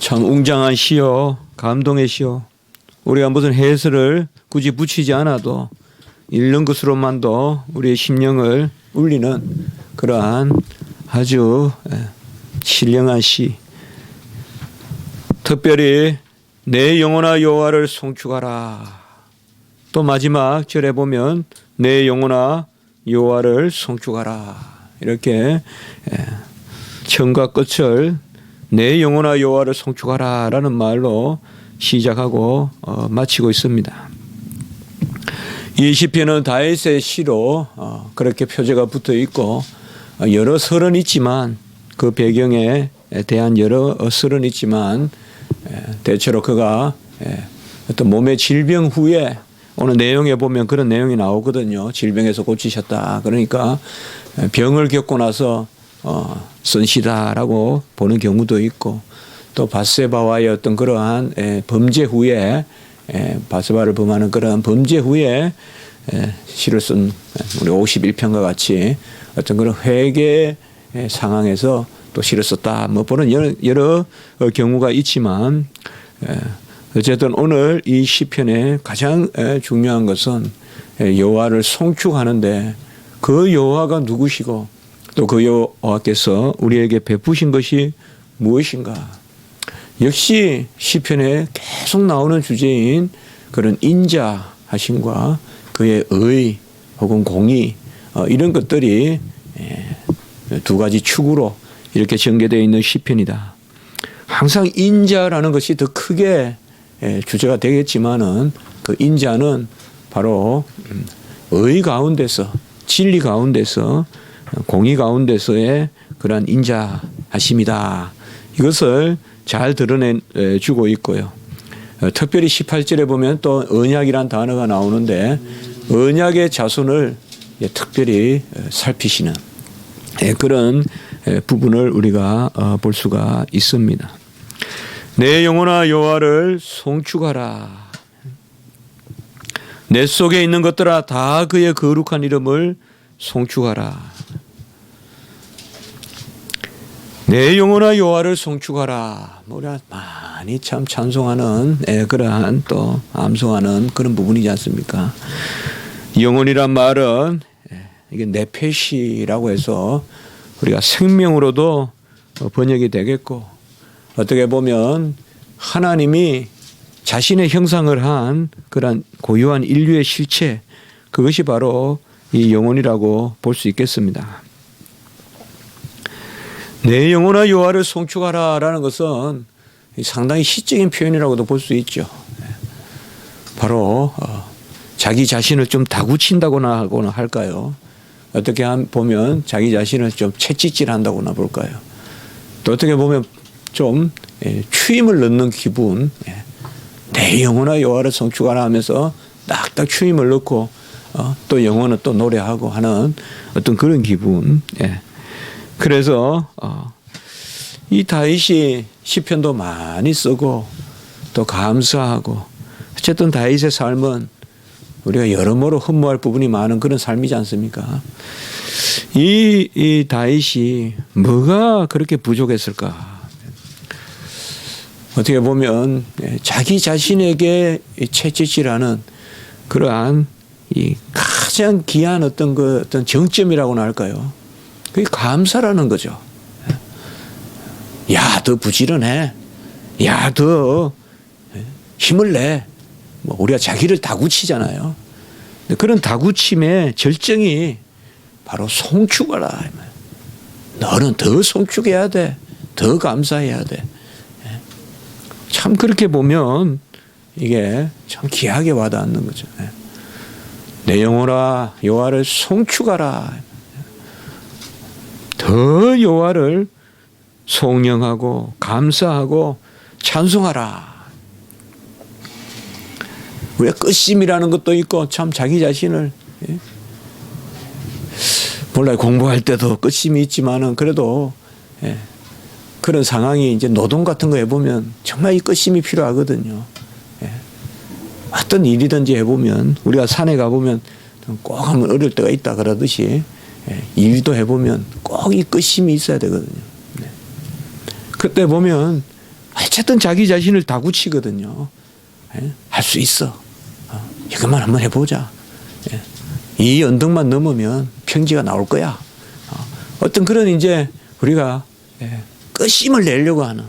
참 웅장한 시요, 감동의 시요. 우리가 무슨 해설을 굳이 붙이지 않아도 읽는 것으로만도 우리의 심령을 울리는 그러한 아주 신령한 시. 특별히 내 영혼아 여호와를 송축하라. 또 마지막 절에 보면 내 영혼아 여호와를 송축하라. 이렇게 처음과 끝을 내 영혼아 여호와를 송축하라 라는 말로 시작하고 마치고 있습니다. 이 시편은 다윗의 시로 그렇게 표제가 붙어 있고 여러 설은 있지만 그 배경에 대한 여러 설은 있지만 대체로 그가 어떤 몸의 질병 후에 오늘 내용에 보면 그런 내용이 나오거든요. 질병에서 고치셨다. 그러니까 병을 겪고 나서 쓴 시다라고 보는 경우도 있고 또 바세바와의 어떤 그러한 범죄 후에 바세바를 범하는 그런 범죄 후에 시를 쓴 우리 51편과 같이 어떤 그런 회개 상황에서 또 시를 썼다. 뭐 보는 여러 경우가 있지만 어쨌든 오늘 이 시편의 가장 중요한 것은 여호와를 송축하는데 그 여호와가 누구시고 또 그 여호와께서 우리에게 베푸신 것이 무엇인가. 역시 시편에 계속 나오는 주제인 그런 인자하심과 그의 의 혹은 공의 이런 것들이 두 가지 축으로 이렇게 전개되어 있는 시편이다. 항상 인자라는 것이 더 크게 주제가 되겠지만은 그 인자는 바로 의 가운데서 진리 가운데서 공의 가운데서의 그러한 인자하심이다. 이것을 잘 드러내주고 있고요. 특별히 18절에 보면 또 언약이란 단어가 나오는데 언약의 자손을 특별히 살피시는 그런 부분을 우리가 볼 수가 있습니다. 내 영혼아 여호와를 송축하라. 내 속에 있는 것들아 다 그의 거룩한 이름을 송축하라. 내 영혼아 여호와를 송축하라. 우리가 많이 참 찬송하는 그러한 또 암송하는 그런 부분이지 않습니까? 영혼이란 말은 이게 네페시라고 해서 우리가 생명으로도 번역이 되겠고 어떻게 보면 하나님이 자신의 형상을 한 그런 고유한 인류의 실체 그것이 바로 이 영혼이라고 볼 수 있겠습니다. 내 영혼아 여호와를 송축하라 라는 것은 상당히 시적인 표현이라고도 볼 수 있죠. 바로 자기 자신을 좀 다구친다거나 하거나 할까요? 어떻게 보면 자기 자신을 좀 채찍질한다거나 볼까요? 또 어떻게 보면 좀 추임을 넣는 기분, 내 영혼아 여호와를 송축하라 하면서 딱딱 추임을 넣고 또 영혼은 또 노래하고 하는 어떤 그런 기분. 그래서 이 다윗이 시편도 많이 쓰고 또 감사하고 어쨌든 다윗의 삶은 우리가 여러모로 흠모할 부분이 많은 그런 삶이지 않습니까? 이 다윗이 뭐가 그렇게 부족했을까? 어떻게 보면 자기 자신에게 채찍질하는 그러한 이 가장 귀한 어떤 정점이라고나 할까요? 그게 감사라는 거죠. 야, 더 부지런해. 야, 더 힘을 내. 뭐 우리가 자기를 다구치잖아요. 그런 다구침의 절정이 바로 송축하라. 너는 더 송축해야 돼. 더 감사해야 돼. 참 그렇게 보면 이게 참 귀하게 와닿는 거죠. 내 영혼아 여호와를 송축하라. 더 여호와를 송영하고 감사하고 찬송하라. 우리가 끝심이라는 것도 있고 참 자기 자신을 몰라요. 공부할 때도 끝심이 있지만은 그래도 그런 상황이 이제 노동 같은 거 해보면 정말 이 끝심이 필요하거든요. 어떤 일이든지 해보면 우리가 산에 가보면 꼭 한번 어릴 때가 있다 그러듯이 일도 해보면 꼭 이 끝심이 있어야 되거든요. 그때 보면 어쨌든 자기 자신을 다구치거든요. 할 수 있어. 이것만 한번 해보자. 이 언덕만 넘으면 평지가 나올 거야. 어떤 그런 이제 우리가 끝심을 내려고 하는.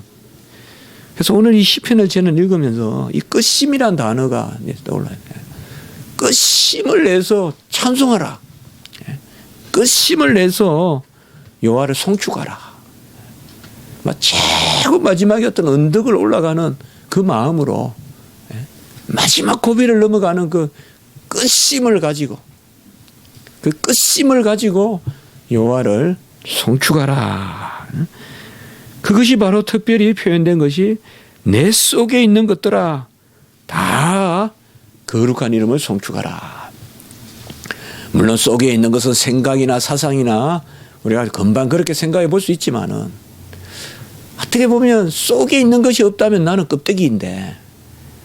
그래서 오늘 이 시편을 저는 읽으면서 이 끝심이란 단어가 떠올라요. 끝심을 내서 찬송하라. 끝심을 내서 여호와를 송축하라. 최고 마지막에 어떤 언덕을 올라가는 그 마음으로 마지막 고비를 넘어가는 그 끝심을 가지고 여호와를 송축하라. 그것이 바로 특별히 표현된 것이 내 속에 있는 것들아 다 거룩한 이름을 송축하라. 물론 속에 있는 것은 생각이나 사상이나 우리가 금방 그렇게 생각해 볼 수 있지만은 어떻게 보면 속에 있는 것이 없다면 나는 껍데기인데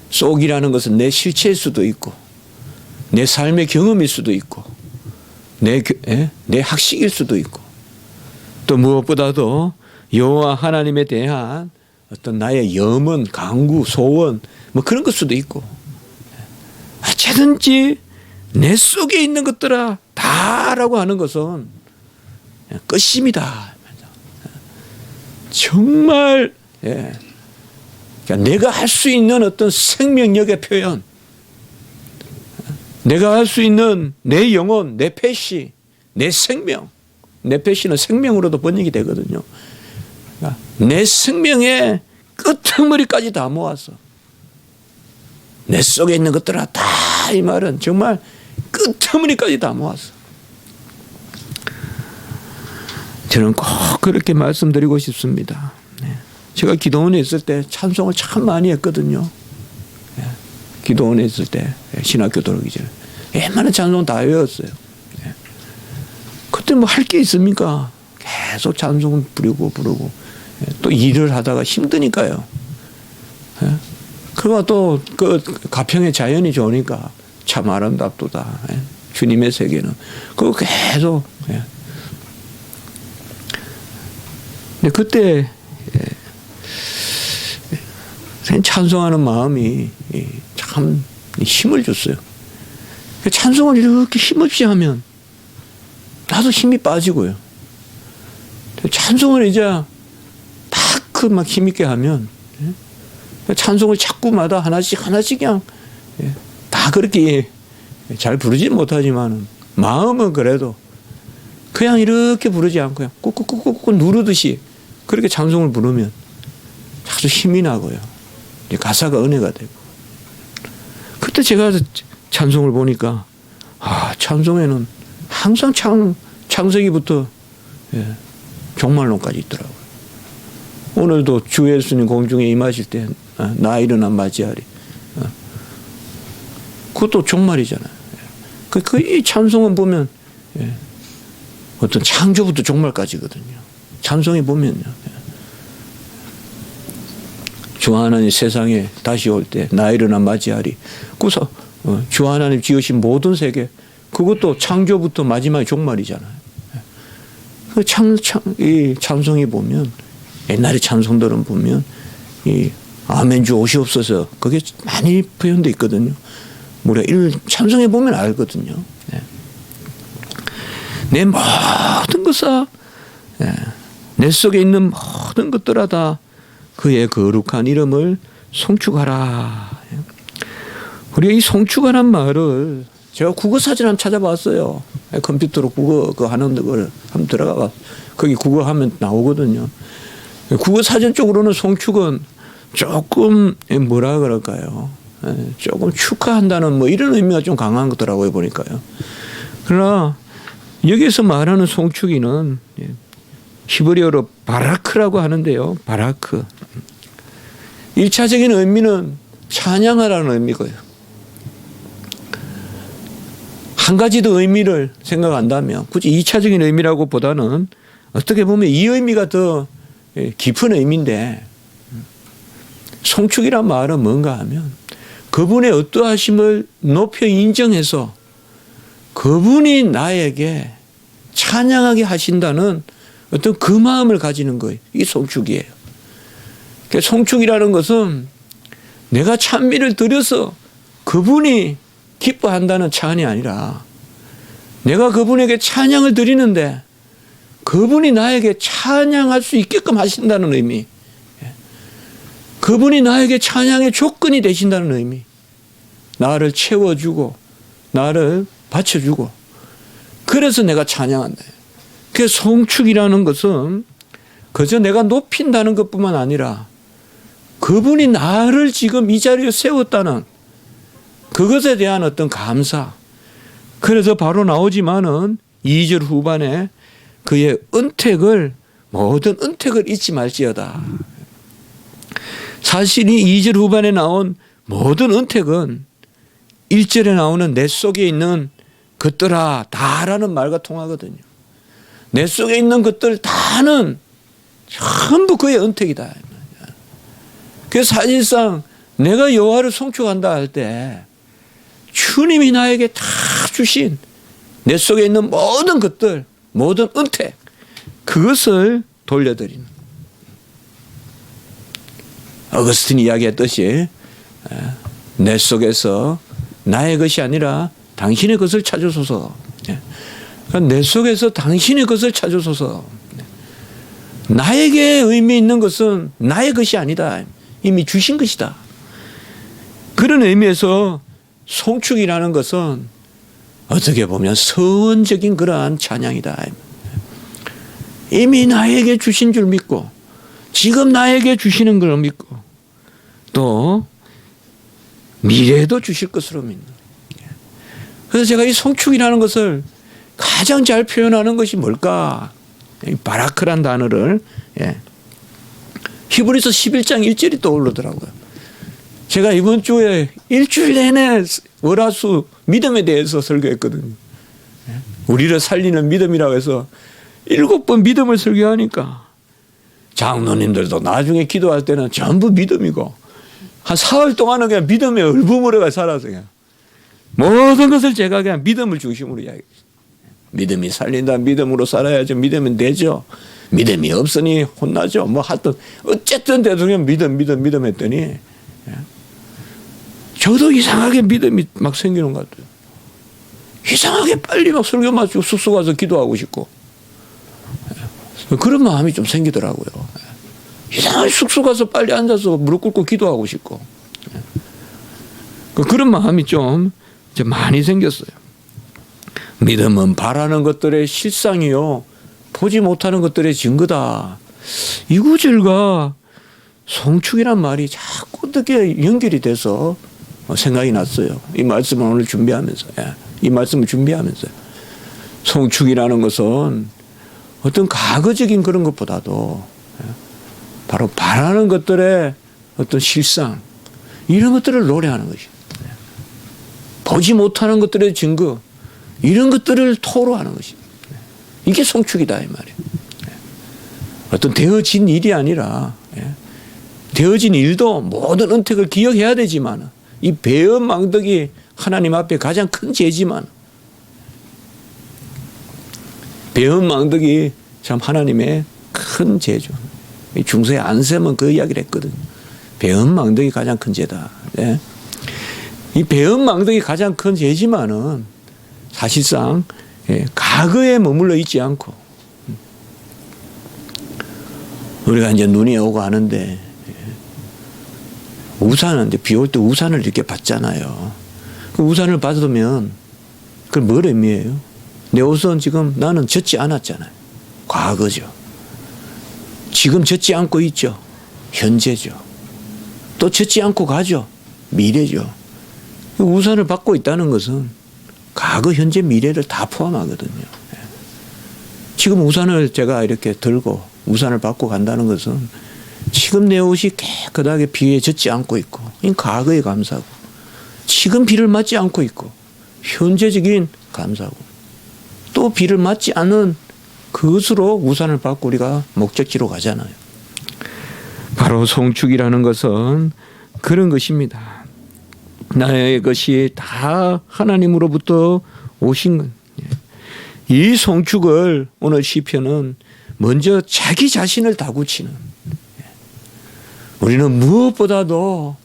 속이라는 것은 내 실체일 수도 있고 내 삶의 경험일 수도 있고 내 학식일 수도 있고 또 무엇보다도 여호와 하나님에 대한 어떤 나의 염원, 강구, 소원 뭐 그런 것 수도 있고 어쨌든지 내 속에 있는 것들아 다라고 하는 것은 끝입니다. 정말 그러니까 내가 할 수 있는 어떤 생명력의 표현, 내가 할 수 있는 내 영혼, 내 패시, 내 생명, 내 패시는 생명으로도 번역이 되거든요. 그러니까 내 생명의 끄트머리까지 다 모아서 내 속에 있는 것들아 다 이 말은 정말 끄트머리까지 다 모아서 저는 꼭 그렇게 말씀드리고 싶습니다. 제가 기도원에 있을 때 찬송을 참 많이 했거든요. 기도원에 있을 때 신학교 들어오기 전에 웬만한 찬송 다 외웠어요. 그때 뭐 할 게 있습니까? 계속 찬송 부르고 또 일을 하다가 힘드니까요. 그리고 또 그 가평의 자연이 좋으니까 참 아름답도다. 주님의 세계는 그거 계속. 근데 그때 찬송하는 마음이 참 힘을 줬어요. 찬송을 이렇게 힘없이 하면 나도 힘이 빠지고요. 찬송을 이제 딱 그 막 힘있게 하면 찬송을 자꾸마다 하나씩 그냥 다 그렇게 잘 부르지는 못하지만 마음은 그래도 그냥 이렇게 부르지 않고 그냥 꾹꾹꾹꾹 누르듯이 그렇게 찬송을 부르면 아주 힘이 나고요. 가사가 은혜가 되고. 그때 제가 찬송을 보니까 찬송에는 항상 창세기부터 종말론까지 있더라고요. 오늘도 주 예수님 공중에 임하실 때 나 일어나 맞이하리. 그것도 종말이잖아요. 이 찬송은 보면 어떤 창조부터 종말까지거든요. 찬송에 보면요. 주 하나님 세상에 다시 올 때 나 일어나 맞이하리. 그래서 주 하나님 지으신 모든 세계 그것도 창조부터 마지막에 종말이잖아요. 이 찬송이 보면 옛날에 찬송들은 보면 이 아멘주 오시옵소서 그게 많이 표현되어 있거든요. 우리가 찬송해 보면 알거든요. 내 모든 것아 내 속에 있는 모든 것들아 다 그의 거룩한 이름을 송축하라. 우리가 이 송축하란 말을 제가 국어 사진 한번 찾아봤어요. 컴퓨터로 국어 그 하는 걸 한번 들어가 거기 국어 하면 나오거든요. 국어 사전 쪽으로는 송축은 조금 뭐라 그럴까요? 조금 축하한다는 뭐 이런 의미가 좀 강한 거더라고요 보니까요. 그러나 여기서 말하는 송축이는 히브리어로 바라크라고 하는데요. 바라크. 1차적인 의미는 찬양하라는 의미고요. 한 가지 더 의미를 생각한다면 굳이 2차적인 의미라고 보다는 어떻게 보면 이 의미가 더 깊은 의미인데 송축이란 말은 뭔가 하면 그분의 어떠하심을 높여 인정해서 그분이 나에게 찬양하게 하신다는 어떤 그 마음을 가지는 거예요. 이게 송축이에요. 송축이라는 것은 내가 찬미를 드려서 그분이 기뻐한다는 찬이 아니라 내가 그분에게 찬양을 드리는데 그분이 나에게 찬양할 수 있게끔 하신다는 의미. 그분이 나에게 찬양의 조건이 되신다는 의미. 나를 채워주고 나를 받쳐주고 그래서 내가 찬양한다. 그 송축이라는 것은 그저 내가 높인다는 것뿐만 아니라 그분이 나를 지금 이 자리에 세웠다는 그것에 대한 어떤 감사. 그래서 바로 나오지만은 2절 후반에 그의 은택을 모든 은택을 잊지 말지어다. 사실 이 2절 후반에 나온 모든 은택은 1절에 나오는 내 속에 있는 것들아 다라는 말과 통하거든요. 내 속에 있는 것들 다는 전부 그의 은택이다. 그래서 사실상 내가 여호와를 송축한다 할 때 주님이 나에게 다 주신 내 속에 있는 모든 것들, 모든 은택, 그것을 돌려드리는. 어거스틴이 이야기했듯이 내 속에서 나의 것이 아니라 당신의 것을 찾으소서. 내 속에서 당신의 것을 찾으소서. 나에게 의미 있는 것은 나의 것이 아니다. 이미 주신 것이다. 그런 의미에서 송축이라는 것은 어떻게 보면 서원적인 그러한 찬양이다. 이미 나에게 주신 줄 믿고 지금 나에게 주시는 걸 믿고 또 미래에도 주실 것으로 믿는. 그래서 제가 이 송축이라는 것을 가장 잘 표현하는 것이 뭘까? 바라크란 단어를 히브리서 11장 1절이 떠오르더라고요. 제가 이번 주에 일주일 내내 월화수 믿음에 대해서 설교했거든요. 우리를 살리는 믿음이라고 해서 7번 믿음을 설교하니까 장로님들도 나중에 기도할 때는 전부 믿음이고 한 사흘 동안은 그냥 믿음에 얼부무려가 살아서 그냥 모든 것을 제가 그냥 믿음을 중심으로 이야기했어요. 믿음이 살린다. 믿음으로 살아야죠. 믿으면 되죠. 믿음이 없으니 혼나죠. 뭐 하여튼 어쨌든 대통령 믿음 했더니 저도 이상하게 믿음이 막 생기는 것 같아요. 이상하게 빨리 막 설교 마치고 숙소 가서 기도하고 싶고 그런 마음이 좀 생기더라고요. 이상하게 숙소 가서 빨리 앉아서 무릎 꿇고 기도하고 싶고 그런 마음이 좀 많이 생겼어요. 믿음은 바라는 것들의 실상이요 보지 못하는 것들의 증거다. 이 구절과 송축이란 말이 자꾸 어떻게 연결이 돼서 생각이 났어요. 이 말씀을 오늘 준비하면서 이 말씀을 준비하면서 송축이라는 것은 어떤 과거적인 그런 것보다도 바로 바라는 것들의 어떤 실상 이런 것들을 노래하는 것이에요. 보지 못하는 것들의 증거 이런 것들을 토로하는 것입니다. 이게 송축이다 이 말이에요. 어떤 되어진 일이 아니라 되어진 일도 모든 은택을 기억해야 되지만 이 배은망덕이 하나님 앞에 가장 큰 죄지만 배은망덕이 참 하나님의 큰 죄죠. 중세의 안셈은 그 이야기를 했거든요. 배은망덕이 가장 큰 죄다. 이 배은망덕이 가장 큰 죄지만은 사실상 과거에 머물러 있지 않고 우리가 이제 눈이 오고 하는데 우산은 이제 비 올 때 우산을 이렇게 받잖아요. 그 우산을 받으면 그걸 뭘 의미해요? 내 옷은 지금 나는 젖지 않았잖아요. 과거죠. 지금 젖지 않고 있죠. 현재죠. 또 젖지 않고 가죠. 미래죠. 우산을 받고 있다는 것은 과거, 현재, 미래를 다 포함하거든요. 지금 우산을 제가 이렇게 들고 우산을 받고 간다는 것은 지금 내 옷이 깨끗하게 비에 젖지 않고 있고 과거의 감사고 지금 비를 맞지 않고 있고 현재적인 감사고 또 비를 맞지 않은 그것으로 우산을 받고 우리가 목적지로 가잖아요. 바로 송축이라는 것은 그런 것입니다. 나의 것이 다 하나님으로부터 오신 것. 이 송축을 오늘 시편은 먼저 자기 자신을 다구치는 우리는 무엇보다도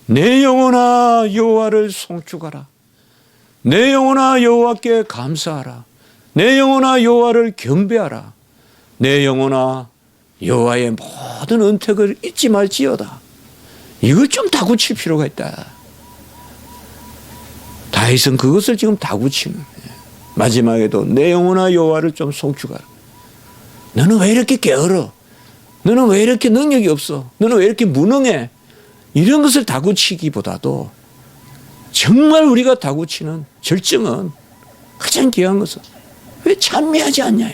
내 영혼아 여호와를 송축하라. 내 영혼아 여호와께 감사하라. 내 영혼아 여호와를 경배하라. 내 영혼아 여호와의 모든 은택을 잊지 말지어다. 이걸 좀 다구칠 필요가 있다. 다윗은 그것을 지금 다구치는 거예요. 마지막에도 내 영혼아 여호와를 좀 송축하라. 너는 왜 이렇게 게으러? 너는 왜 이렇게 능력이 없어? 너는 왜 이렇게 무능해? 이런 것을 다구치기보다도 정말 우리가 다구치는 절정은 가장 귀한 것은 왜 찬미하지 않냐?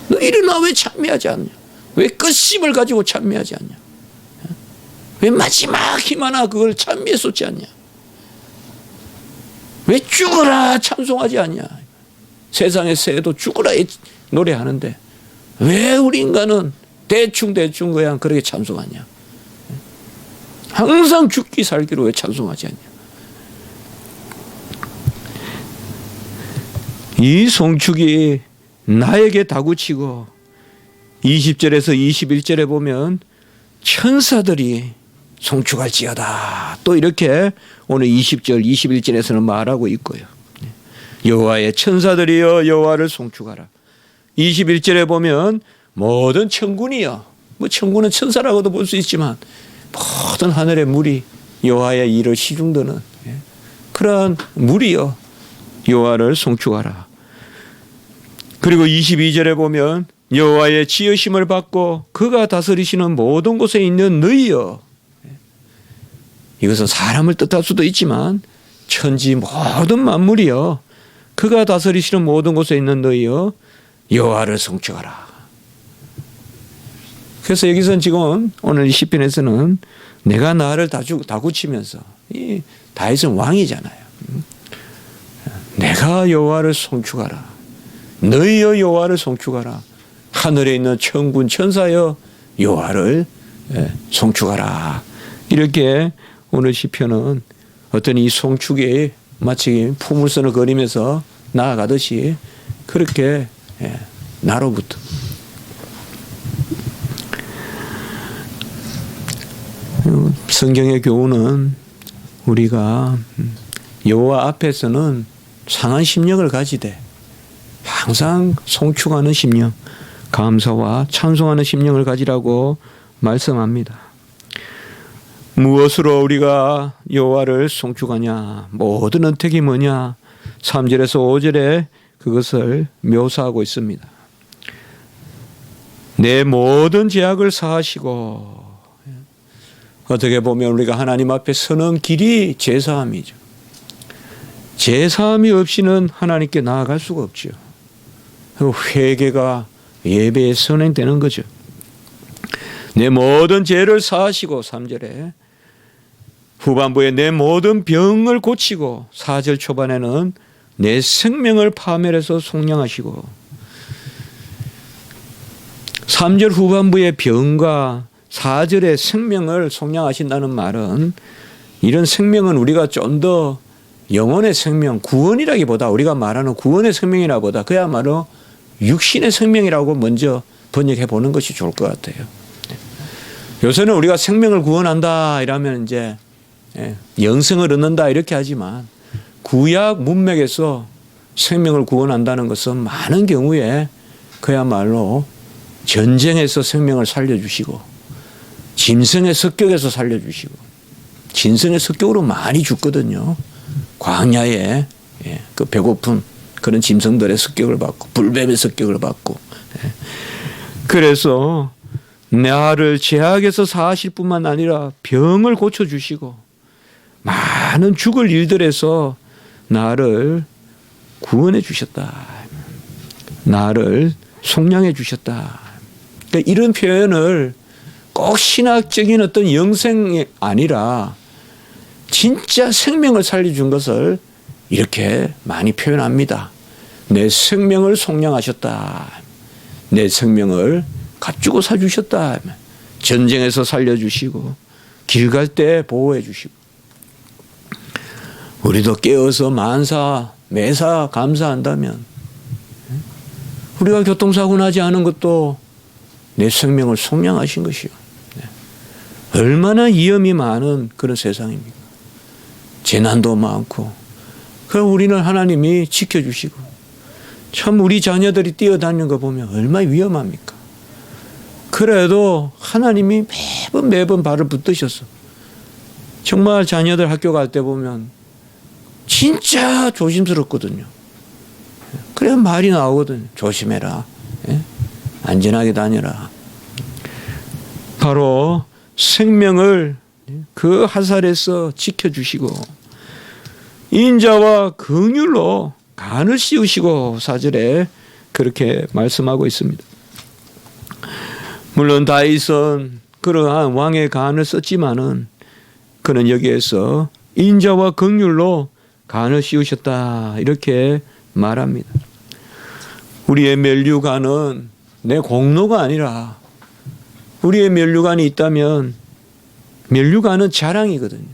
너 일어나 왜 찬미하지 않냐? 왜 끝심을 가지고 찬미하지 않냐? 왜 마지막 힘 하나 그걸 찬미에 쏟지 않냐? 왜 죽어라 찬송하지 않냐? 세상의 새도 죽어라 노래하는데 왜 우리 인간은 대충 그냥 그렇게 찬송하냐? 항상 죽기 살기로 왜 찬송하지 않냐? 이 송축이 나에게 다구치고 20절에서 21절에 보면 천사들이 송축할지어다. 또 이렇게 오늘 20절, 21절에서는 말하고 있고요. 여호와의 천사들이여 여호와를 송축하라. 21절에 보면 모든 천군이여, 뭐 천군은 천사라고도 볼 수 있지만 모든 하늘의 무리 여호와의 일을 시중드는 그러한 무리여 여호와를 송축하라. 그리고 22절에 보면 여호와의 지으심을 받고 그가 다스리시는 모든 곳에 있는 너희여. 이것은 사람을 뜻할 수도 있지만 천지 모든 만물이여 그가 다스리시는 모든 곳에 있는 너희여 여호와를 송축하라. 그래서 여기서는 지금 오늘 시편에서는 내가 나를 다구치면서 이 다윗은 왕이잖아요. 내가 여호와를 송축하라. 너희여 여호와를 송축하라. 하늘에 있는 천군 천사여 여호와를 송축하라. 이렇게 오늘 시편은 어떤 이 송축이 마치 포물선을 그리면서 나아가듯이 그렇게 나로부터 성경의 교훈은 우리가 여호와 앞에서는 상한 심령을 가지되 항상 송축하는 심령, 감사와 찬송하는 심령을 가지라고 말씀합니다. 무엇으로 우리가 여호와를 송축하냐? 모든 은택이 뭐냐? 3절에서 5절에 그것을 묘사하고 있습니다. 내 모든 죄악을 사하시고, 어떻게 보면 우리가 하나님 앞에 서는 길이 제사함이죠. 제사함이 없이는 하나님께 나아갈 수가 없죠. 회개가 예배에 선행되는 거죠. 내 모든 죄를 사하시고 3절에 후반부에 내 모든 병을 고치고 4절 초반에는 내 생명을 파멸해서 속량하시고 3절 후반부의 병과 4절의 생명을 속량하신다는 말은 이런 생명은 우리가 좀 더 영혼의 생명, 구원이라기보다 우리가 말하는 구원의 생명이라보다 그야말로 육신의 생명이라고 먼저 번역해 보는 것이 좋을 것 같아요. 요새는 우리가 생명을 구원한다 이러면 이제 영생을 얻는다 이렇게 하지만 구약 문맥에서 생명을 구원한다는 것은 많은 경우에 그야말로 전쟁에서 생명을 살려주시고 짐승의 습격에서 살려주시고 짐승의 습격으로 많이 죽거든요. 광야에 그 배고픈 그런 짐승들의 습격을 받고 불뱀의 습격을 받고 그래서 나를 죄악에서 사하실 뿐만 아니라 병을 고쳐주시고 많은 죽을 일들에서 나를 구원해 주셨다. 나를 속량해 주셨다. 그러니까 이런 표현을 꼭 신학적인 어떤 영생이 아니라 진짜 생명을 살려준 것을 이렇게 많이 표현합니다. 내 생명을 속량하셨다. 내 생명을 값주고 사주셨다. 전쟁에서 살려주시고 길 갈 때 보호해 주시고 우리도 깨어서 만사 매사 감사한다면 우리가 교통사고 나지 않은 것도 내 생명을 속량하신 것이요. 얼마나 위험이 많은 그런 세상입니까? 재난도 많고. 그럼 우리는 하나님이 지켜주시고 참 우리 자녀들이 뛰어다니는 거 보면 얼마나 위험합니까? 그래도 하나님이 매번 발을 붙드셨어. 정말 자녀들 학교 갈 때 보면 진짜 조심스럽거든요. 그래야 말이 나오거든요. 조심해라. 안전하게 다녀라. 바로 생명을 그 화살에서 지켜주시고 인자와 긍휼로 간을 씌우시고 4절에 그렇게 말씀하고 있습니다. 물론 다윗은 그러한 왕의 간을 썼지만은 그는 여기에서 인자와 긍휼로 간을 씌우셨다 이렇게 말합니다. 우리의 면류관은 내 공로가 아니라 우리의 면류관이 있다면 면류관은 자랑이거든요.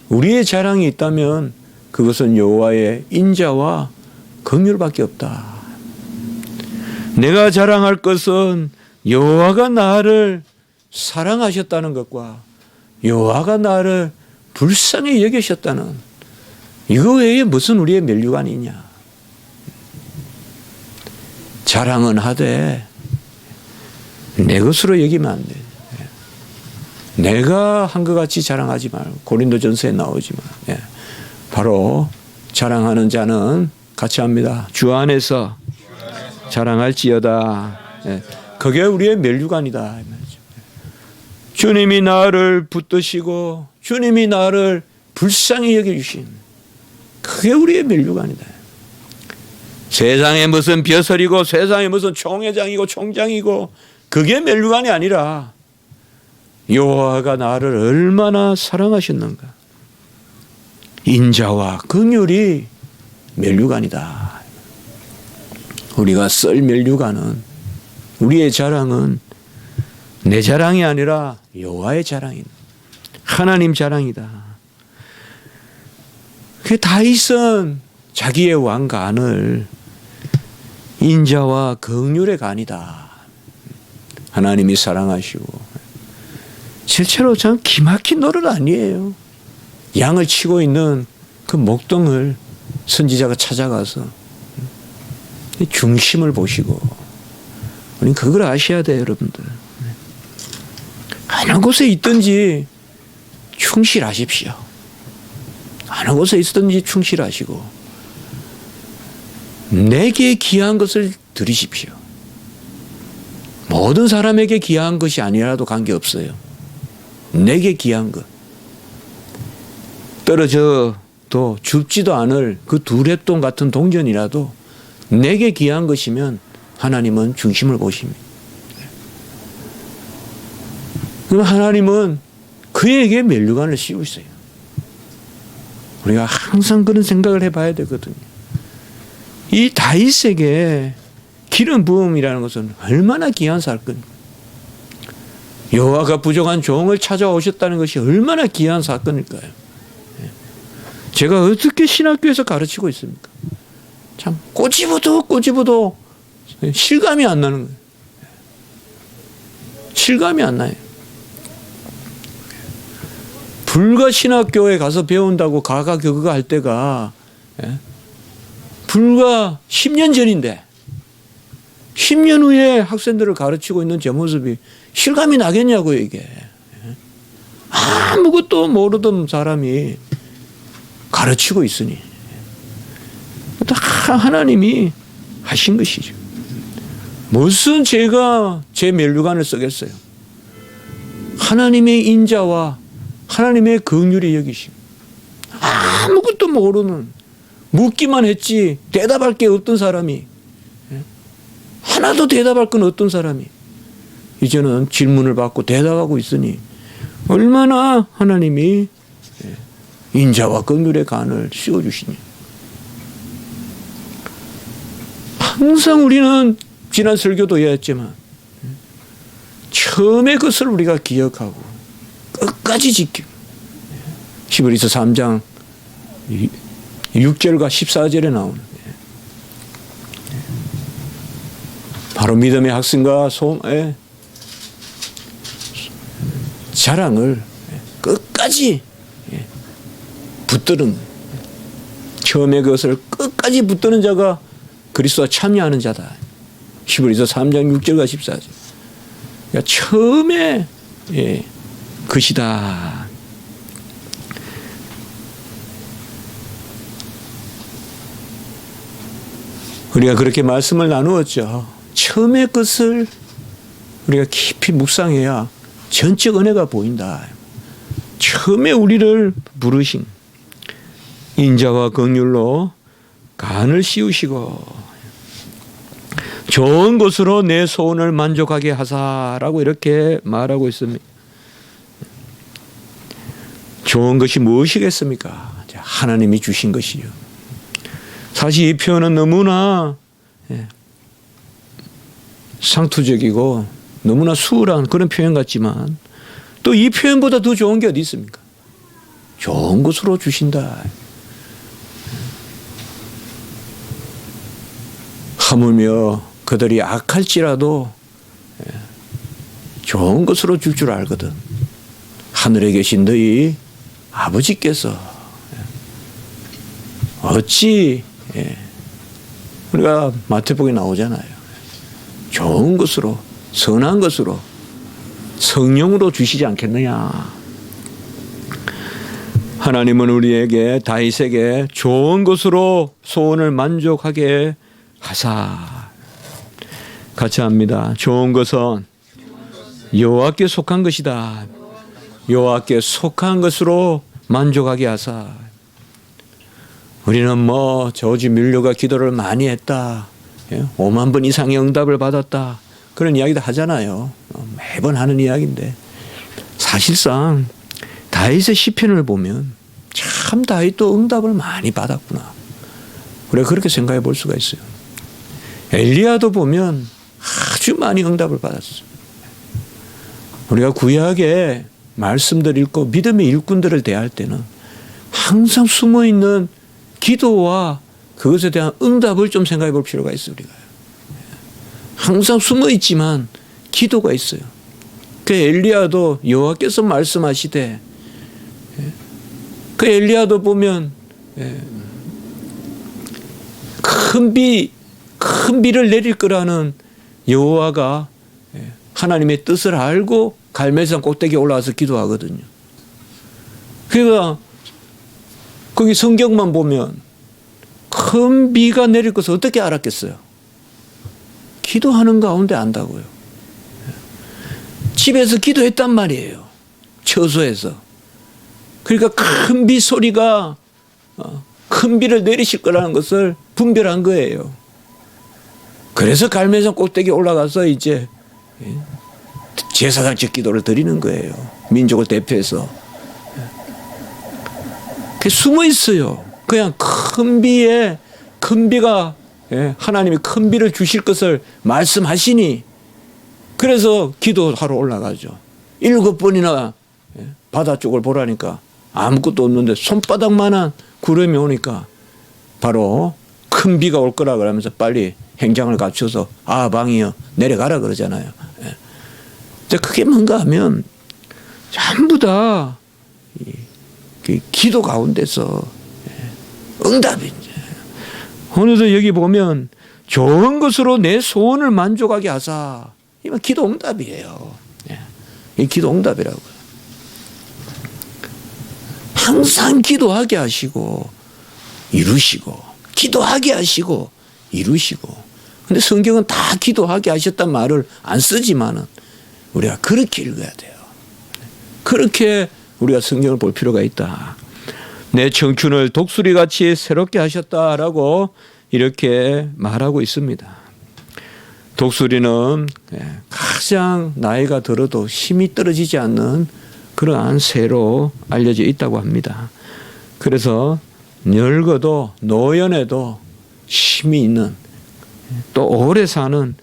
우리의 자랑이 있다면 그것은 여호와의 인자와 긍휼밖에 없다. 내가 자랑할 것은 여호와가 나를 사랑하셨다는 것과 여호와가 나를 불쌍히 여기셨다는 이거 외에 무슨 우리의 면류관이 있냐. 자랑은 하되 내 것으로 여기면 안 돼. 내가 한 것 같이 자랑하지 말고 고린도전서에 나오지만 바로 자랑하는 자는 같이 합니다. 주 안에서 자랑할지어다. 그게 우리의 면류관이다. 주님이 나를 붙드시고 주님이 나를 불쌍히 여겨주신 그게 우리의 면류관이다. 세상에 무슨 벼슬이고 세상에 무슨 총회장이고 총장이고 그게 면류관이 아니라 여호와가 나를 얼마나 사랑하셨는가. 인자와 긍휼이 면류관이다. 우리가 쓸 면류관은 우리의 자랑은 내 자랑이 아니라 여호와의 자랑이다. 하나님 자랑이다. 그 다윗은 자기의 왕간을 인자와 긍휼의 간이다. 하나님이 사랑하시고 실제로 참 기막힌 노릇 아니에요. 양을 치고 있는 그 목동을 선지자가 찾아가서 중심을 보시고 우리는 그걸 아셔야 돼요, 여러분들. 어느 곳에 있든지 충실하십시오. 어느 곳에 있든지 충실하시고 내게 귀한 것을 드리십시오. 모든 사람에게 귀한 것이 아니라도 관계없어요. 내게 귀한 것. 떨어져도 줍지도 않을 그 두렛돈 같은 동전이라도 내게 귀한 것이면 하나님은 중심을 보십니다. 그럼 하나님은 그에게 면류관을 씌우세요. 우리가 항상 그런 생각을 해봐야 되거든요. 이 다윗에게 기름 부음이라는 것은 얼마나 귀한 사건입니까? 여호와가 부족한 종을 찾아오셨다는 것이 얼마나 귀한 사건일까요? 제가 어떻게 신학교에서 가르치고 있습니까? 참 꼬집어도 실감이 안 나는 거예요. 실감이 안 나요. 불과 신학교에 가서 배운다고 가가격가 할 때가 불과 10년 전인데 10년 후에 학생들을 가르치고 있는 제 모습이 실감이 나겠냐고요, 이게. 아무것도 모르던 사람이 가르치고 있으니. 다 하나님이 하신 것이죠. 무슨 제가 제 면류관을 쓰겠어요. 하나님의 인자와 하나님의 긍휼이 여기심. 아무것도 모르는 묻기만 했지 대답할 게 없던 사람이 하나도 대답할 건 없던 사람이 이제는 질문을 받고 대답하고 있으니 얼마나 하나님이 인자와 긍휼의 간을 씌워주시니. 항상 우리는 지난 설교도 이해했지만 처음의 것을 우리가 기억하고 끝까지 지키고 히브리서 3장 6절과 14절에 나오는 바로 믿음의 학생과 자랑을 끝까지 붙드는, 처음에 그것을 끝까지 붙드는 자가 그리스도와 참여하는 자다. 히브리서 3장 6절과 14절. 그러니까 처음에 것이다. 우리가 그렇게 말씀을 나누었죠. 처음의 것을 우리가 깊이 묵상해야 전적 은혜가 보인다. 처음에 우리를 부르신 인자와 긍휼로 간을 씌우시고 좋은 것으로 내 소원을 만족하게 하사라고 이렇게 말하고 있습니다. 좋은 것이 무엇이겠습니까? 하나님이 주신 것이요. 사실 이 표현은 너무나 상투적이고 너무나 수월한 그런 표현 같지만 또 이 표현보다 더 좋은 게 어디 있습니까? 좋은 것으로 주신다. 하물며 그들이 악할지라도 좋은 것으로 줄 줄 알거든. 하늘에 계신 너희 아버지께서 어찌 우리가 마태복음에 나오잖아요. 좋은 것으로, 선한 것으로, 성령으로 주시지 않겠느냐. 하나님은 우리에게, 다윗에게 좋은 것으로 소원을 만족하게 하사. 같이 합니다. 좋은 것은 여호와께 속한 것이다. 여호와께 속한 것으로 만족하게 하사. 우리는 저지 밀려가 기도를 많이 했다. 5만 번 이상의 응답을 받았다. 그런 이야기도 하잖아요. 매번 하는 이야기인데 사실상 다윗의 시편을 보면 참 다윗도 응답을 많이 받았구나. 우리가 그렇게 생각해 볼 수가 있어요. 엘리야도 보면 아주 많이 응답을 받았어요. 우리가 구약에 말씀들 읽고 믿음의 일꾼들을 대할 때는 항상 숨어있는 기도와 그것에 대한 응답을 좀 생각해 볼 필요가 있어요. 우리가 항상 숨어있지만 기도가 있어요. 그 엘리야도 여호와께서 말씀하시되, 그 엘리야도 보면 큰 비를 내릴 거라는 여호와가 하나님의 뜻을 알고 갈멜산 꼭대기에 올라와서 기도하거든요. 그러니까 거기 성경만 보면 큰 비가 내릴 것을 어떻게 알았겠어요? 기도하는 가운데 안다고요. 집에서 기도했단 말이에요. 처소에서. 그러니까 큰 비 소리가 큰 비를 내리실 거라는 것을 분별한 거예요. 그래서 갈멜산 꼭대기에 올라가서 이제 제사장적 기도를 드리는 거예요. 민족을 대표해서. 숨어 있어요. 그냥 큰 비가 하나님이 큰 비를 주실 것을 말씀하시니 그래서 기도하러 올라가죠. 7번이나 바다 쪽을 보라니까 아무것도 없는데 손바닥만한 구름이 오니까 바로 큰 비가 올 거라 그러면서 빨리 행장을 갖춰서 방이여 내려가라 그러잖아요. 그게 뭔가 하면 전부 다 기도 가운데서 응답이죠. 오늘도 여기 보면 좋은 것으로 내 소원을 만족하게 하사. 이건 기도 응답이에요. 이 기도 응답이라고요. 항상 기도하게 하시고 이루시고 기도하게 하시고 이루시고. 근데 성경은 다 기도하게 하셨단 말을 안 쓰지만은 우리가 그렇게 읽어야 돼요. 그렇게 우리가 성경을 볼 필요가 있다. 내 청춘을 독수리같이 새롭게 하셨다라고 이렇게 말하고 있습니다. 독수리는 가장 나이가 들어도 힘이 떨어지지 않는 그러한 새로 알려져 있다고 합니다. 그래서 늙어도 노연해도 힘이 있는, 또 오래 사는,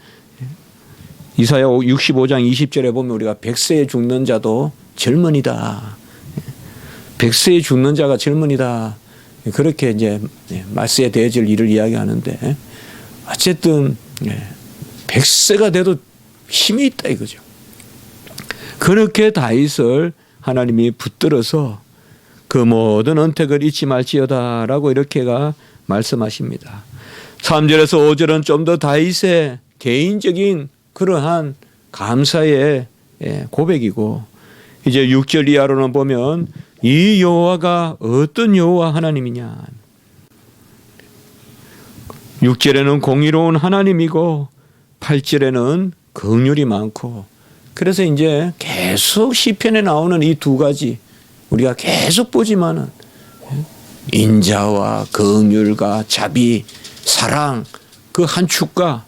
이사야 65장 20절에 보면 우리가 100세에 죽는 자도 젊은이다. 100세에 죽는 자가 젊은이다. 그렇게 이제 말세에 대해질 일을 이야기하는데, 어쨌든 100세가 돼도 힘이 있다 이거죠. 그렇게 다윗을 하나님이 붙들어서 그 모든 언택을 잊지 말지어다라고 이렇게가 말씀하십니다. 3절에서 5절은 좀 더 다윗의 개인적인 그러한 감사의 고백이고, 이제 6절 이하로는 보면 이 여호와가 어떤 여호와 하나님이냐. 6절에는 공의로운 하나님이고 8절에는 긍휼이 많고, 그래서 이제 계속 시편에 나오는 이 두 가지 우리가 계속 보지만은 인자와 긍휼과 자비, 사랑, 그 한 축과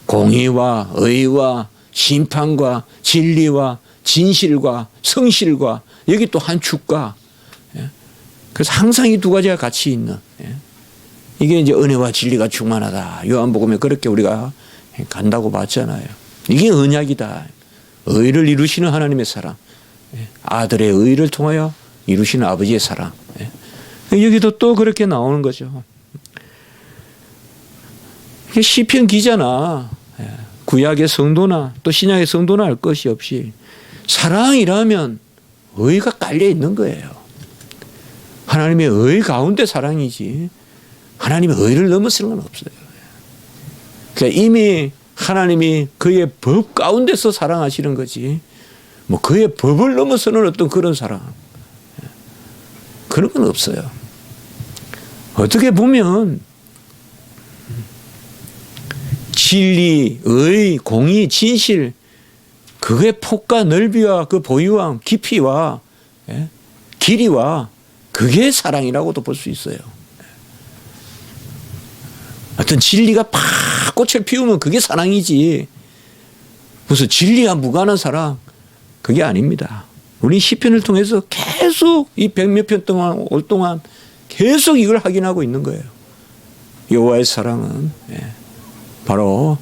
공의와 의와 심판과 진리와 진실과 성실과 여기 또 한 축과, 그래서 항상 이 두 가지가 같이 있는, 이게 이제 은혜와 진리가 충만하다. 요한복음에 그렇게 우리가 간다고 봤잖아요. 이게 언약이다. 의를 이루시는 하나님의 사랑, 아들의 의를 통하여 이루시는 아버지의 사랑. 여기도 또 그렇게 나오는 거죠. 이게 시편 기자나 구약의 성도나 또 신약의 성도나 할 것이 없이 사랑이라면 의가 깔려 있는 거예요. 하나님의 의 가운데 사랑이지 하나님의 의를 넘어서는 건 없어요. 그러니까 이미 하나님이 그의 법 가운데서 사랑하시는 거지, 뭐 그의 법을 넘어서는 어떤 그런 사랑, 그런 건 없어요. 어떻게 보면 진리, 의, 공의, 진실, 그의 폭과 넓이와 그 보유함, 깊이와 길이와 그게 사랑이라고도 볼 수 있어요. 어떤 진리가 팍 꽃을 피우면 그게 사랑이지, 무슨 진리와 무관한 사랑, 그게 아닙니다. 우리 시편을 통해서 계속 이 백몇 편 동안 올 동안 계속 이걸 확인하고 있는 거예요. 여호와의 사랑은 바로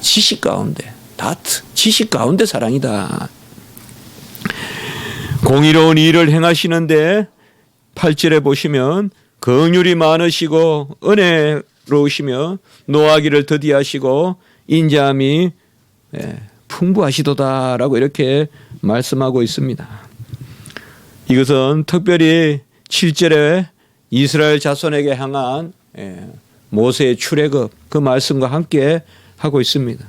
지식 가운데, 다트, 지식 가운데 사랑이다. 공의로운 일을 행하시는데 8절에 보시면 긍휼이 많으시고 은혜로우시며 노하기를 더디하시고 인자함이 풍부하시도다라고 이렇게 말씀하고 있습니다. 이것은 특별히 7절에 이스라엘 자손에게 향한 모세의 출애굽 그 말씀과 함께 하고 있습니다.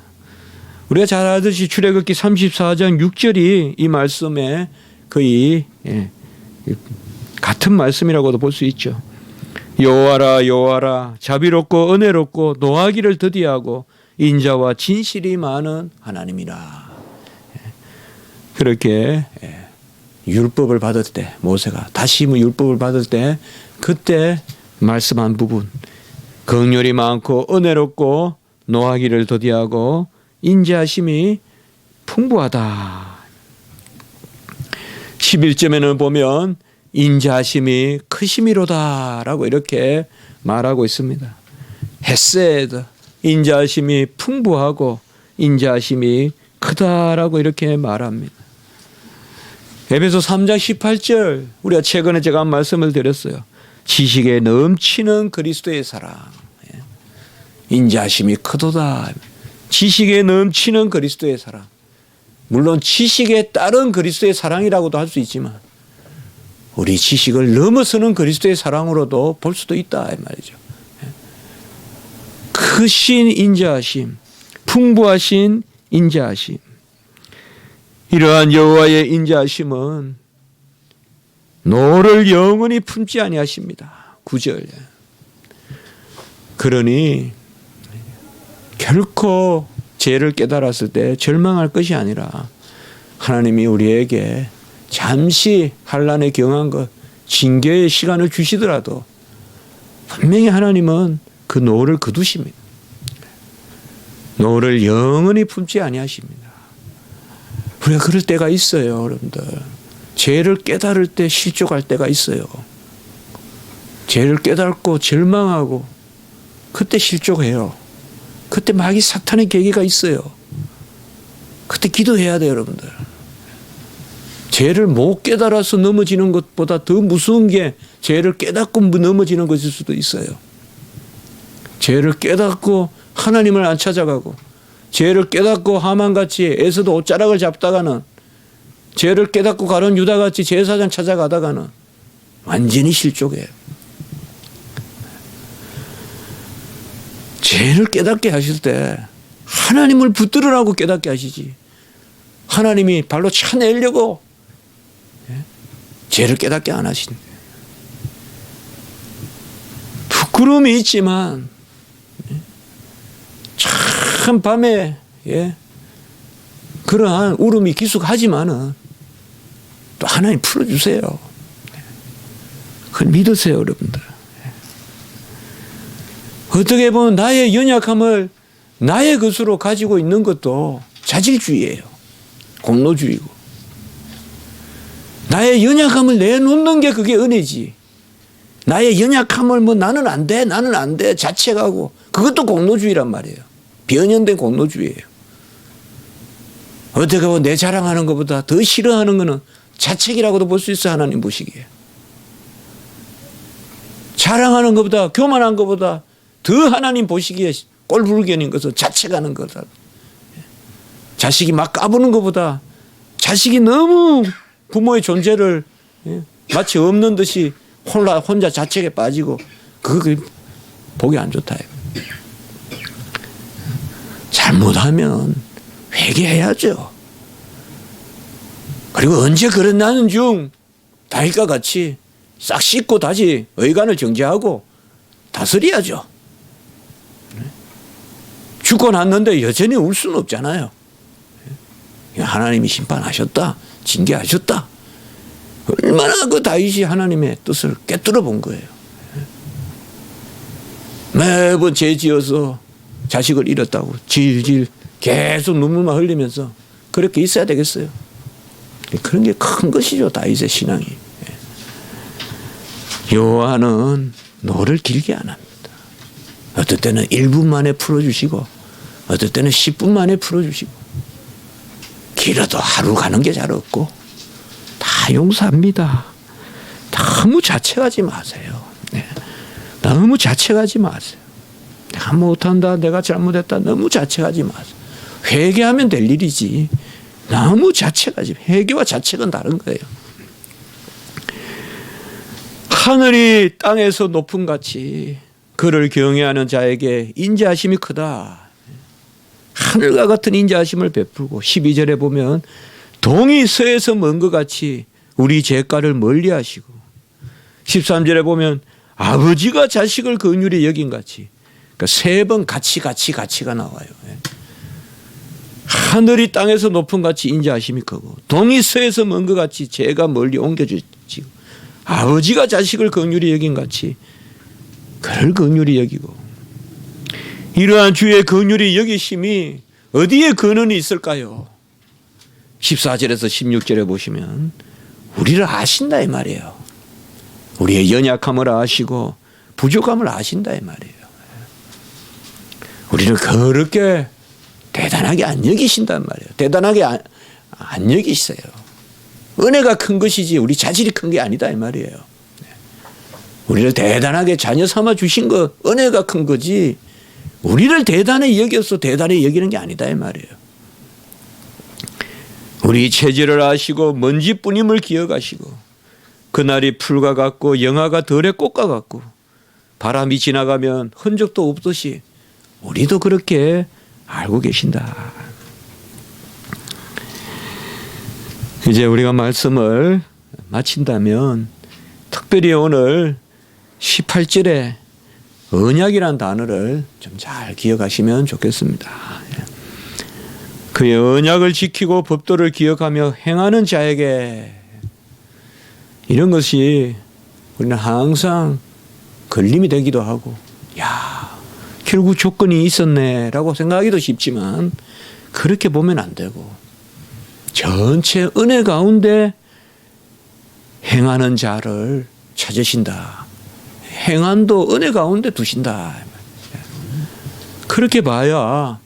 우리가 잘 알듯이 출애굽기 34장 6절이 이 말씀에 거의 같은 말씀이라고도 볼 수 있죠. 여호와라 여호와라 자비롭고 은혜롭고 노하기를 더디하고 인자와 진실이 많은 하나님이라. 그렇게 율법을 받을 때, 모세가 다시 율법을 받을 때 그때 말씀한 부분, 긍휼이 많고 은혜롭고 노하기를 더디하고 인자하심이 풍부하다. 11점에는 보면 인자하심이 크심이로다라고 이렇게 말하고 있습니다. 헤세드, 인자하심이 풍부하고 인자하심이 크다라고 이렇게 말합니다. 에베소 3장 18절, 우리가 최근에 제가 한 말씀을 드렸어요. 지식에 넘치는 그리스도의 사랑, 인자하심이 크도다. 지식에 넘치는 그리스도의 사랑. 물론 지식에 따른 그리스도의 사랑이라고도 할 수 있지만 우리 지식을 넘어서는 그리스도의 사랑으로도 볼 수도 있다 이 말이죠. 크신 인자하심, 풍부하신 인자하심. 이러한 여호와의 인자하심은 노를 영원히 품지 아니하십니다. 9절. 그러니 결코 죄를 깨달았을 때 절망할 것이 아니라 하나님이 우리에게 잠시 환난에 경한 것, 징계의 시간을 주시더라도 분명히 하나님은 그 노를 거두십니다. 노를 영원히 품지 아니하십니다. 우리가 그럴 때가 있어요, 여러분들. 죄를 깨달을 때 실족할 때가 있어요. 죄를 깨닫고 절망하고 그때 실족해요. 그때 마귀 사탄의 계기가 있어요. 그때 기도해야 돼요, 여러분들. 죄를 못 깨달아서 넘어지는 것보다 더 무서운 게 죄를 깨닫고 넘어지는 것일 수도 있어요. 죄를 깨닫고 하나님을 안 찾아가고 죄를 깨닫고 하만같이 에서도 옷자락을 잡다가는, 죄를 깨닫고 가론 유다같이 제사장 찾아가다가는 완전히 실족해요. 죄를 깨닫게 하실 때 하나님을 붙들으라고 깨닫게 하시지, 하나님이 발로 차내려고 죄를 깨닫게 안 하신. 부끄러움이 있지만 참 밤에 그러한 울음이 기숙하지만은 또 하나님 풀어주세요. 그걸 믿으세요, 여러분들. 어떻게 보면 나의 연약함을 나의 것으로 가지고 있는 것도 자질주의예요. 공로주의고. 나의 연약함을 내놓는 게 그게 은혜지. 나의 연약함을 나는 안 돼, 나는 안 돼 자책하고, 그것도 공로주의란 말이에요. 변형된 공로주의예요. 어떻게 보면 내 자랑하는 것보다 더 싫어하는 것은 자책이라고도 볼 수 있어. 하나님 보시기에 자랑하는 것보다, 교만한 것보다 더 하나님 보시기에 꼴불견인 것은 자책하는 거다. 자식이 막 까부는 것보다 자식이 너무 부모의 존재를 마치 없는 듯이 혼자 자책에 빠지고, 그거 보기 안 좋다. 잘못하면 회개해야죠. 그리고 언제 그랬나는 중 다윗과 같이 싹 씻고 다시 의간을 정지하고 다스려야죠. 죽고 났는데 여전히 울 수는 없잖아요. 하나님이 심판하셨다, 징계하셨다. 얼마나 그 다윗이 하나님의 뜻을 꿰뚫어 본 거예요. 매번 죄 지어서 자식을 잃었다고 질질 계속 눈물만 흘리면서 그렇게 있어야 되겠어요? 그런 게 큰 것이죠, 다윗의 신앙이. 여호와는 너를 길게 안 합니다. 어떨 때는 1분 만에 풀어주시고, 어떨 때는 10분 만에 풀어주시고, 길어도 하루 가는 게 잘 없고 다 용서합니다. 너무 자책하지 마세요. 너무 자책하지 마세요. 내가 못한다, 내가 잘못했다, 너무 자책하지 마세요. 회개하면 될 일이지 너무 자책하지. 회개와 자책은 다른 거예요. 하늘이 땅에서 높음 같이 그를 경외하는 자에게 인자하심이 크다. 하늘과 같은 인자하심을 베풀고, 12절에 보면 동이 서에서 먼 것 같이 우리 죄가를 멀리 하시고, 13절에 보면 아버지가 자식을 긍휼히 여긴 같이, 그러니까 3번 같이가 나와요. 하늘이 땅에서 높은 같이 인자하심이 크고, 동이 서에서 먼 것 같이 죄가 멀리 옮겨주시고, 아버지가 자식을 긍휼히 여긴 같이 그를 긍휼히 여기고. 이러한 주의 긍휼히 여기심이 어디에 근원이 있을까요? 14절에서 16절에 보시면 우리를 아신다 이 말이에요. 우리의 연약함을 아시고 부족함을 아신다 이 말이에요. 우리를 그렇게 대단하게 안 여기신단 말이에요. 대단하게 안 여기세요. 은혜가 큰 것이지 우리 자질이 큰 게 아니다 이 말이에요. 우리를 대단하게 자녀 삼아 주신 것, 은혜가 큰 거지 우리를 대단히 여겨서 대단히 여기는 게 아니다 이 말이에요. 우리 체질을 아시고 먼지뿐임을 기억하시고, 그날이 풀과 같고 영하가 들의 꽃과 같고 바람이 지나가면 흔적도 없듯이 우리도 그렇게 알고 계신다. 이제 우리가 말씀을 마친다면 특별히 오늘 18절에 언약이라는 단어를 좀 잘 기억하시면 좋겠습니다. 그의 언약을 지키고 법도를 기억하며 행하는 자에게, 이런 것이 우리는 항상 걸림이 되기도 하고, 야, 결국 조건이 있었네 라고 생각하기도 쉽지만 그렇게 보면 안 되고, 전체 은혜 가운데 행하는 자를 찾으신다. 행한도 은혜 가운데 두신다. 그렇게 봐야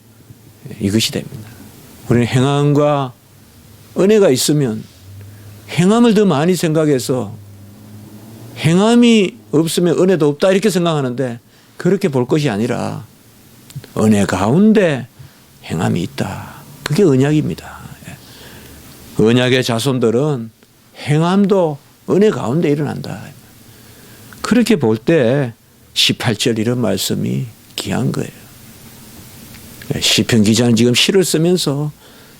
이것이 됩니다. 우리는 행함과 은혜가 있으면 행함을 더 많이 생각해서 행함이 없으면 은혜도 없다 이렇게 생각하는데, 그렇게 볼 것이 아니라 은혜 가운데 행함이 있다. 그게 언약입니다. 언약의 자손들은 행함도 은혜 가운데 일어난다. 그렇게 볼 때 18절 이런 말씀이 귀한 거예요. 시편 기자는 지금 시를 쓰면서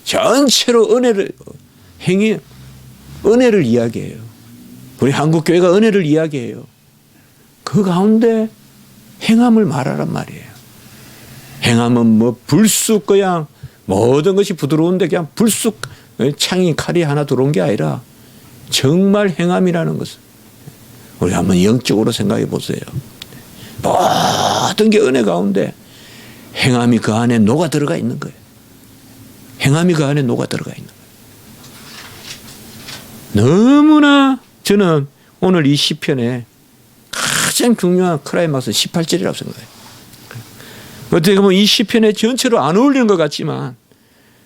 전체로 은혜를 이야기해요. 우리 한국교회가 은혜를 이야기해요. 그 가운데 행함을 말하란 말이에요. 행함은 뭐 불쑥 그냥 모든 것이 부드러운데 그냥 불쑥 창이 칼이 하나 들어온 게 아니라 정말 행함이라는 것을 우리 한번 영적으로 생각해 보세요. 모든 게 은혜 가운데 행함이 그 안에 녹아 들어가 있는 거예요. 행함이 그 안에 녹아 들어가 있는 거예요. 너무나 저는 오늘 이 시편에 가장 중요한 클라이막스 18절이라고 생각해요. 어떻게 보면 이 시편에 전체로 안 어울리는 것 같지만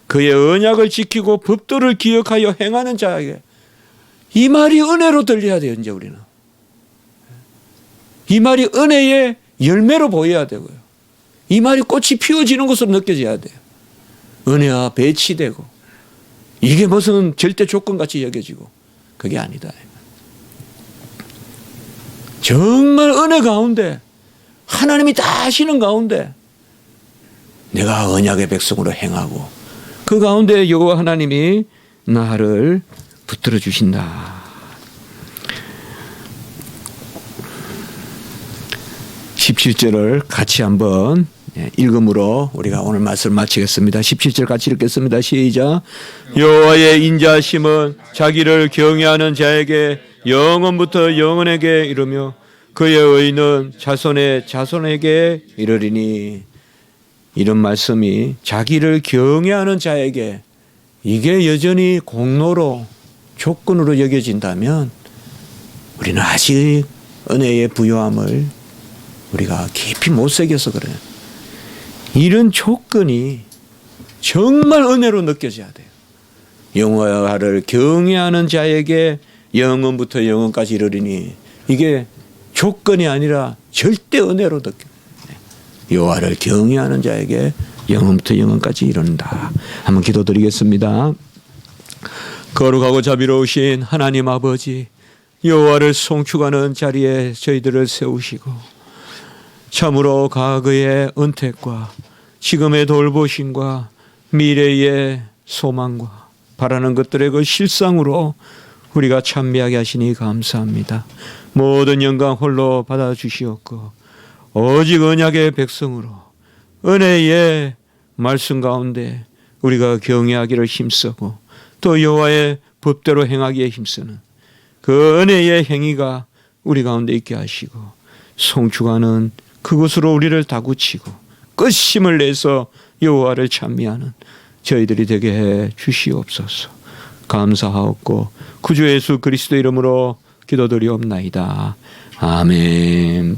그의 언약을 지키고 법도를 기억하여 행하는 자에게 이 말이 은혜로 들려야 돼요. 이제 우리는 이 말이 은혜의 열매로 보여야 되고요. 이 말이 꽃이 피어지는 것으로 느껴져야 돼요. 은혜와 배치되고 이게 무슨 절대 조건같이 여겨지고 그게 아니다. 정말 은혜 가운데 하나님이 다 하시는 가운데 내가 언약의 백성으로 행하고 그 가운데 여호와 하나님이 나를 붙들어 주신다. 17절을 같이 한번 읽음으로 우리가 오늘 말씀을 마치겠습니다. 17절 같이 읽겠습니다. 시작. 여호와의 인자하심은 자기를 경외하는 자에게 영원부터 영원에게 이르며 그의 의는 자손의 자손에게 이르리니. 이런 말씀이 자기를 경외하는 자에게 이게 여전히 공로로 조건으로 여겨진다면 우리는 아직 은혜의 부요함을 우리가 깊이 못 새겨서 그래요. 이런 조건이 정말 은혜로 느껴져야 돼요. 여호와를 경외하는 자에게 영원부터 영원까지 이르리니 이게 조건이 아니라 절대 은혜로 느껴요. 여호와를 경외하는 자에게 영원부터 영원까지 이른다. 한번 기도드리겠습니다. 거룩하고 자비로우신 하나님 아버지, 여호와를 송축하는 자리에 저희들을 세우시고 참으로 과거의 은택과 지금의 돌보심과 미래의 소망과 바라는 것들의 그 실상으로 우리가 찬미하게 하시니 감사합니다. 모든 영광 홀로 받아주시옵고 오직 언약의 백성으로 은혜의 말씀 가운데 우리가 경외하기를 힘쓰고 또 여호와의 법대로 행하기에 힘쓰는 그 은혜의 행위가 우리 가운데 있게 하시고 송축하는 그것으로 우리를 다구치고 끝심을 내서 여호와를 찬미하는 저희들이 되게 해 주시옵소서. 감사하옵고 구주 예수 그리스도 이름으로 기도드리옵나이다. 아멘.